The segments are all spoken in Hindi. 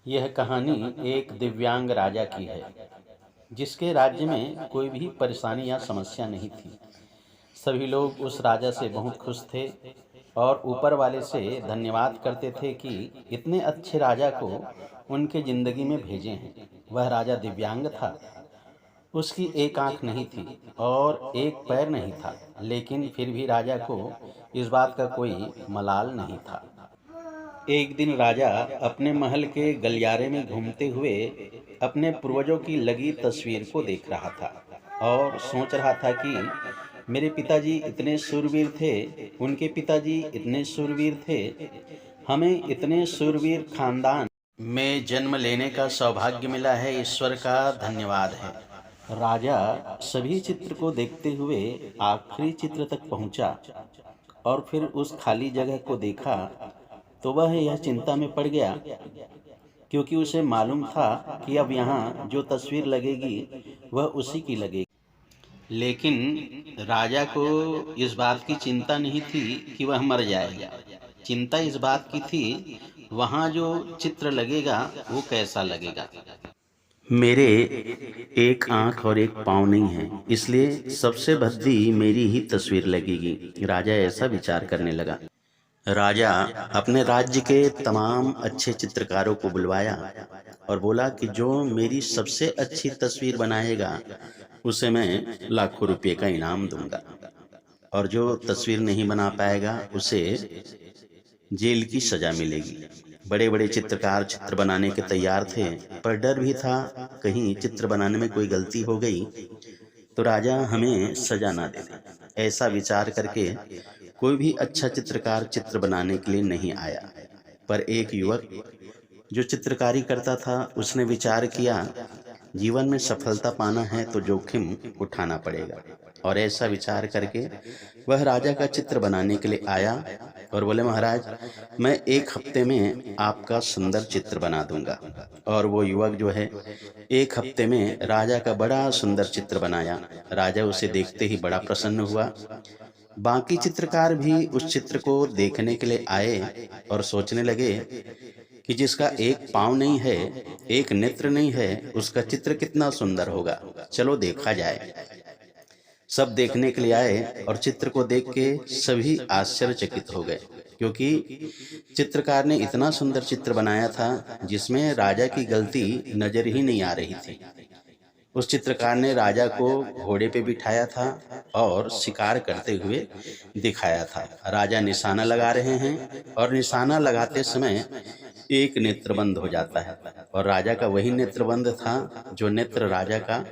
यह कहानी एक दिव्यांग राजा की है, जिसके राज्य में कोई भी परेशानी या समस्या नहीं थी। सभी लोग उस राजा से बहुत खुश थे और ऊपर वाले से धन्यवाद करते थे कि इतने अच्छे राजा को उनके जिंदगी में भेजे हैं। वह राजा दिव्यांग था। उसकी एक आंख नहीं थी और एक पैर नहीं था, लेकिन फिर भी राजा को इस बात का कोई मलाल नहीं था। एक दिन राजा अपने महल के गलियारे में घूमते हुए अपने पूर्वजों की लगी तस्वीर को देख रहा था और सोच रहा था कि मेरे पिताजी इतने शूरवीर थे, उनके पिताजी इतने शूरवीर थे, हमें इतने शूरवीर खानदान में जन्म लेने का सौभाग्य मिला है। ईश्वर का धन्यवाद है। राजा सभी चित्र को देखते हुए आखिरी चित्र तक पहुंचा और फिर उस खाली जगह को देखा तो वह यह चिंता में पड़ गया, क्योंकि उसे मालूम था कि अब यहाँ जो तस्वीर लगेगी वह उसी की लगेगी। लेकिन राजा को इस बात की चिंता नहीं थी कि वह मर जाएगा। चिंता इस बात की थी वहाँ जो चित्र लगेगा वो कैसा लगेगा। मेरे एक आंख और एक पाँव नहीं है, इसलिए सबसे भद्दी मेरी ही तस्वीर लगेगी। राजा ऐसा विचार करने लगा। राजा अपने राज्य के तमाम अच्छे चित्रकारों को बुलवाया और बोला कि जो मेरी सबसे अच्छी तस्वीर बनाएगा उसे मैं लाखों रुपए का इनाम दूंगा, और जो तस्वीर नहीं बना पाएगा उसे जेल की सजा मिलेगी। बड़े बड़े चित्रकार चित्र बनाने के तैयार थे, पर डर भी था कहीं चित्र बनाने में कोई गलती हो गई तो राजा हमें सजा ना दे दे। ऐसा विचार करके कोई भी अच्छा चित्रकार चित्र बनाने के लिए नहीं आया। पर एक युवक जो चित्रकारी करता था उसने विचार किया, जीवन में सफलता पाना है तो जोखिम उठाना पड़ेगा। और ऐसा विचार करके वह राजा का चित्र बनाने के लिए आया और बोले, महाराज मैं एक हफ्ते में आपका सुंदर चित्र बना दूंगा। और वो युवक जो है एक हफ्ते में राजा का बड़ा सुंदर चित्र बनाया। राजा उसे देखते ही बड़ा प्रसन्न हुआ। बाकी चित्रकार भी उस चित्र को देखने के लिए आए और सोचने लगे कि जिसका एक पाँव नहीं है, एक नेत्र नहीं है, उसका चित्र कितना सुंदर होगा, चलो देखा जाए। सब देखने के लिए आए और चित्र को देख के सभी आश्चर्यचकित हो गए, क्योंकि चित्रकार ने इतना सुंदर चित्र बनाया था जिसमें राजा की गलती नजर ही नहीं आ रही थी। उस चित्रकार ने राजा को घोड़े पे बिठाया था और शिकार करते हुए दिखाया था। राजा निशाना लगा रहे हैं और निशाना लगाते समय एक नेत्र बंद हो जाता है, और राजा का वही नेत्र बंद था जो नेत्र राजा का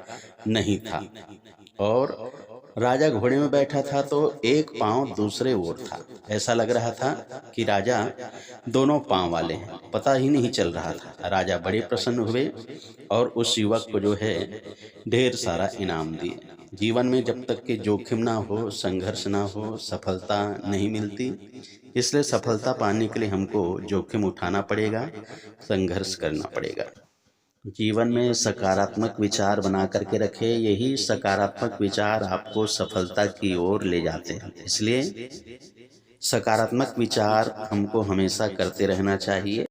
नहीं था। और राजा घोड़े में बैठा था तो एक पांव दूसरे ओर था। ऐसा लग रहा था कि राजा दोनों पांव वाले हैं, पता ही नहीं चल रहा था। राजा बड़े प्रसन्न हुए और उस युवक को जो है ढेर सारा इनाम दिए। जीवन में जब तक कि जोखिम ना हो, संघर्ष ना हो, सफलता नहीं मिलती। इसलिए सफलता पाने के लिए हमको जोखिम उठाना पड़ेगा, संघर्ष करना पड़ेगा। जीवन में सकारात्मक विचार बना करके रखें, यही सकारात्मक विचार आपको सफलता की ओर ले जाते हैं। इसलिए सकारात्मक विचार हमको हमेशा करते रहना चाहिए।